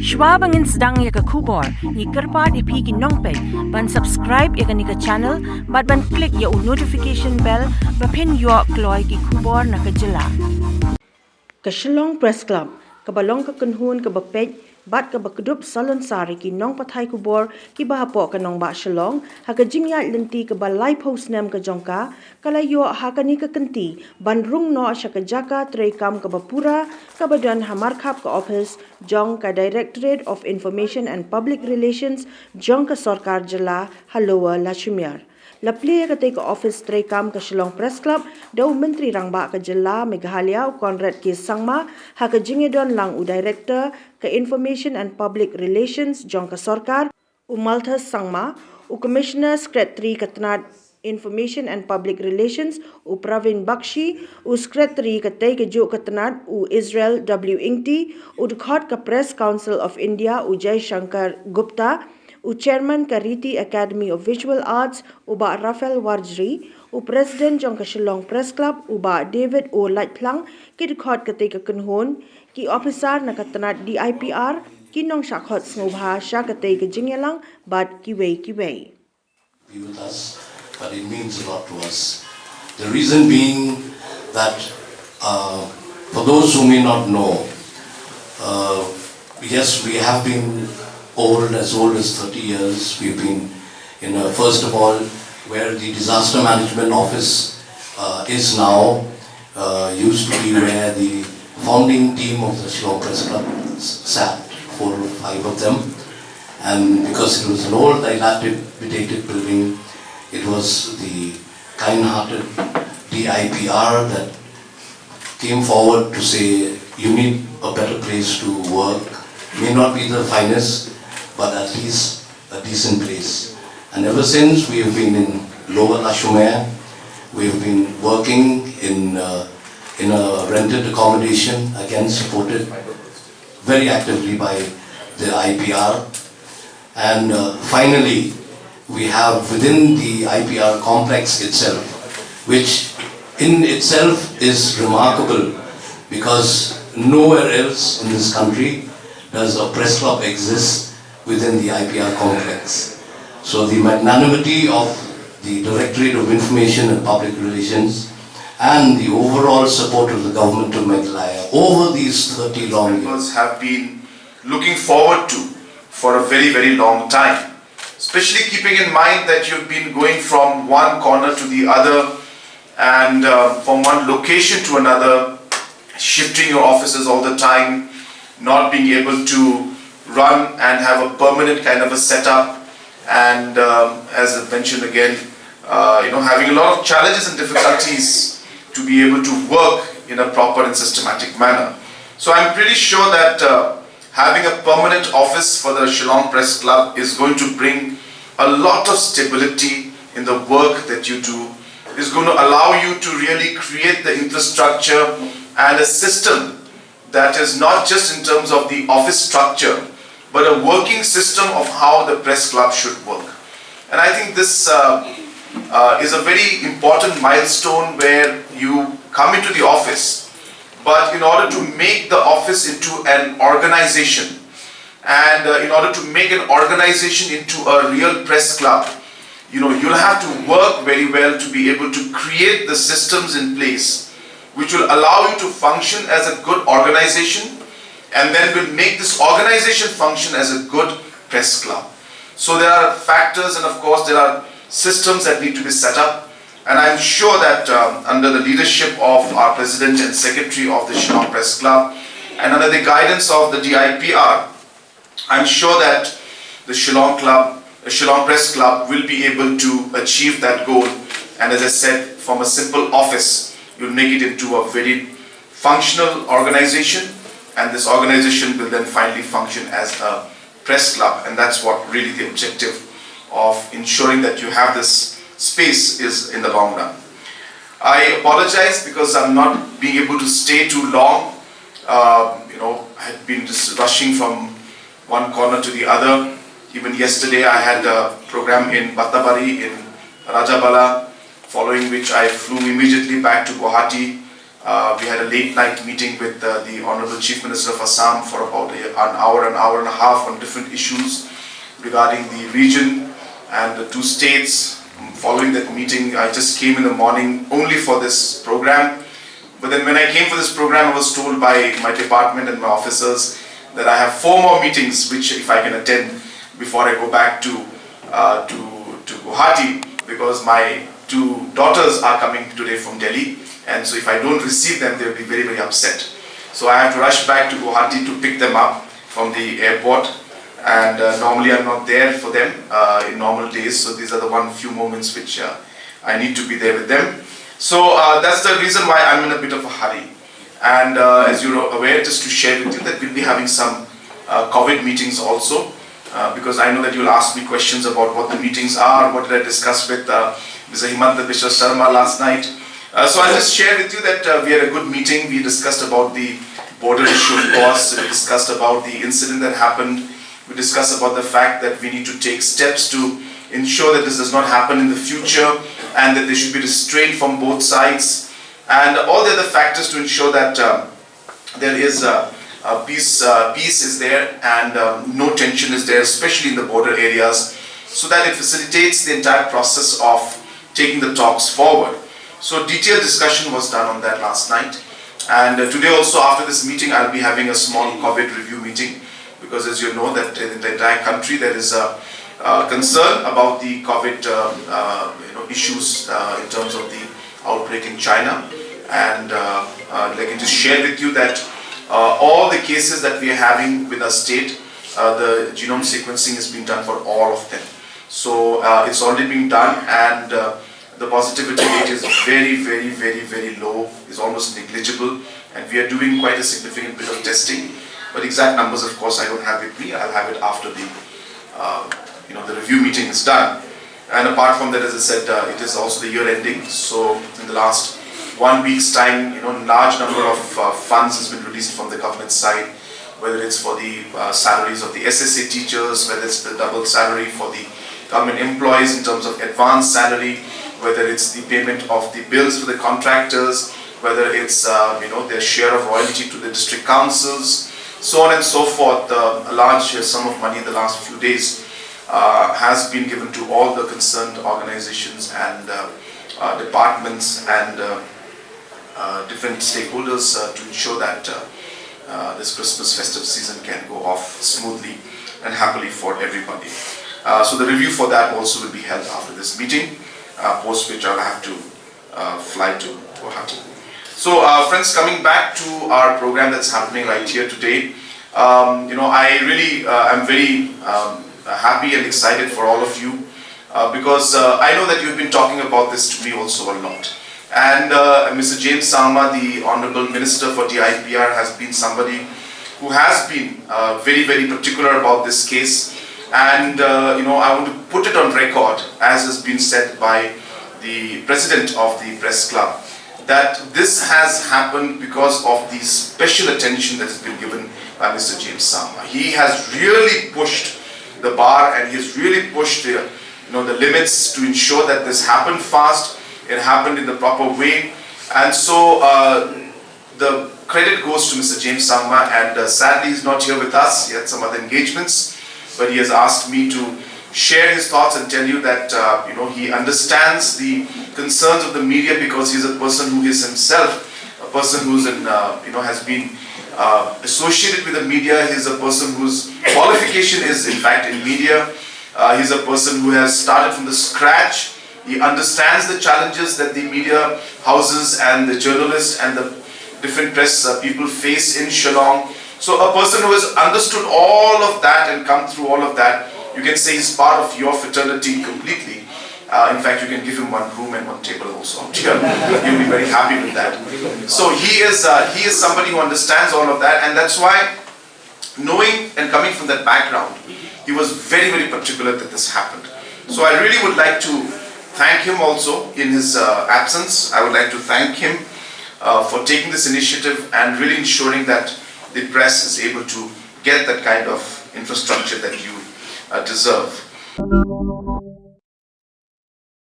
Shwabangin sedang ya ke khubor, ni kerpat ipi ki nongpet, ban subscribe ya ke ni ke channel, ban klik ya notification bell, bapin yo kloy ki khubor na ke jela. Ke Shillong Press Club, ke balong ke kynhun ke peit, bat ke kdup salonsar ki nongpathai khubor ki hapoh ke nongbah Shillong, ha ke Jingiaid Lynti Kaba Snem ke jong kalayo ha ke ni ke kynti, ban Rung no asya ke Jaka Trei Kam Kaba Pura, kabadan ha markhap ke ophis, jong ke Directorate of Information and Public Relations, jong ke Sarkar Jela ha Lower Lachumiere. Lapli ke ke office Trei Kam ke Shillong Press Club, dau Myntri Rangbah ke Jela Meghalaya Malthus Sangma, ha ke Jingiaid Lang Director ke Information and Public Relations jong ke Sarkar, Malthus Sangma, Commissioner Secretary ke Tenad Information and Public Relations, Pravin Bakshi, Secretary ke ke Tenad Isreal W Ingty, Dekhot ke Press Council of India Jaishankar Gupta, Chairman Kariti Academy of Visual Arts, Bah Raphael Warjri, President jong ke Shillong Press Club, Bah David O Laitphlang, ki dekhot ke kynhun, ki officer na katanat I&PR, ki nong shakhot snobha sha ke Jingiaid Lang, but ki wei. Be with us, but it means a lot to us. The reason being that for those who may not know, yes, we have been as old as 30 years. We've been in first of all, where the disaster management office is now, used to be where the founding team of the Shillong Press Club sat, 4 or 5 of them. And because it was an old, dilapidated building, it was the kind-hearted I&PR that came forward to say, you need a better place to work. May not be the finest, but at least a decent place. And ever since, we have been in Lower Lachumiere. We have been working in a rented accommodation, again supported very actively by the I&PR. And finally, we have within the I&PR complex itself, which in itself is remarkable because nowhere else in this country does a press club exist within the I&PR complex. So the magnanimity of the Directorate of Information and Public Relations and the overall support of the government of Meghalaya over these 30 long years have been looking forward to for a very, very long time. Especially keeping in mind that you've been going from one corner to the other and from one location to another, shifting your offices all the time, not being able to run and have a permanent kind of a setup, and as I mentioned again, having a lot of challenges and difficulties to be able to work in a proper and systematic manner. So I'm pretty sure that having a permanent office for the Shillong Press Club is going to bring a lot of stability in the work that you do. It's going to allow you to really create the infrastructure and a system that is not just in terms of the office structure, but a working system of how the press club should work. And I think this is a very important milestone where you come into the office, but in order to make the office into an organization, and in order to make an organization into a real press club, you'll have to work very well to be able to create the systems in place which will allow you to function as a good organization, and then will make this organization function as a good press club. So there are factors, and of course there are systems that need to be set up, and I'm sure that under the leadership of our President and Secretary of the Shillong Press Club and under the guidance of the I&PR, I'm sure that the Shillong Press Club will be able to achieve that goal, and as I said, from a simple office you'll make it into a very functional organization, and this organization will then finally function as a press club, and that's what really the objective of ensuring that you have this space is in the long run. I apologize because I'm not being able to stay too long. I had been just rushing from one corner to the other. Even yesterday I had a program in Battabari in Rajabala, following which I flew immediately back to Guwahati We had a late night meeting with the Honorable Chief Minister of Assam for about an hour and a half on different issues regarding the region and the two states. Following that meeting, I just came in the morning only for this program. But then when I came for this program, I was told by my department and my officers that I have 4 more meetings which if I can attend before I go back to Guwahati, because my 2 daughters are coming today from Delhi, and so if I don't receive them, they will be very, very upset. So I have to rush back to Guwahati to pick them up from the airport, and normally I'm not there for them in normal days, so these are the few moments which I need to be there with them. So that's the reason why I'm in a bit of a hurry. And as you're aware, just to share with you that we'll be having some COVID meetings also, because I know that you'll ask me questions about what the meetings are, what did I discuss with Mr. Himanta Biswa Sharma last night. So I'll just share with you that we had a good meeting. We discussed about the border issue, of course. We discussed about the incident that happened. We discussed about the fact that we need to take steps to ensure that this does not happen in the future, and that there should be restraint from both sides, and all the other factors to ensure that there is peace is there and no tension is there, especially in the border areas, so that it facilitates the entire process of taking the talks forward. So detailed discussion was done on that last night, and today also after this meeting I'll be having a small COVID review meeting, because as you know that in the entire country there is a concern about the COVID issues in terms of the outbreak in China, and I can just share with you that all the cases that we are having with our state, the genome sequencing is being done for all of them. So it's already being done, and the positivity rate is very, very, very, very low, is almost negligible, and we are doing quite a significant bit of testing. But exact numbers, of course, I don't have with me. I'll have it after the the review meeting is done. And apart from that, as I said, it is also the year ending. So in the last 1 week's time, large number of funds has been released from the government side, whether it's for the salaries of the SSA teachers, whether it's the double salary for the government employees in terms of advance salary, whether it's the payment of the bills for the contractors, whether it's their share of royalty to the district councils, so on and so forth. A large sum of money in the last few days has been given to all the concerned organizations and departments and different stakeholders to ensure that this Christmas festive season can go off smoothly and happily for everybody. So the review for that also will be held after this meeting, post which I'll have to fly to Guwahati. So friends, coming back to our program that's happening right here today, I really am very happy and excited for all of you, because I know that you've been talking about this to me also a lot. And Mr. James Sangma, the Honorable Minister for the I&PR, has been somebody who has been very, very particular about this case. And I want to put it on record, as has been said by the President of the Press Club, that this has happened because of the special attention that has been given by Mr. James Sangma. He has really pushed the bar, and he has really pushed the limits to ensure that this happened fast, it happened in the proper way. And so the credit goes to Mr. James Sangma, and sadly he's not here with us. He had some other engagements, but he has asked me to share his thoughts and tell you that he understands the concerns of the media, because he's a person who is himself a person who's has been associated with the media. He's a person whose qualification is in fact in media. He's a person who has started from the scratch. He understands the challenges that the media houses and the journalists and the different press people face in Shillong. So a person who has understood all of that and come through all of that, you can say he's part of your fraternity completely. In fact, you can give him one room and one table also out here. He'll be very happy with that. So he is somebody who understands all of that, and that's why, knowing and coming from that background, he was very, very particular that this happened. So I really would like to thank him also in his absence. I would like to thank him for taking this initiative and really ensuring that the press is able to get that kind of infrastructure that you deserve.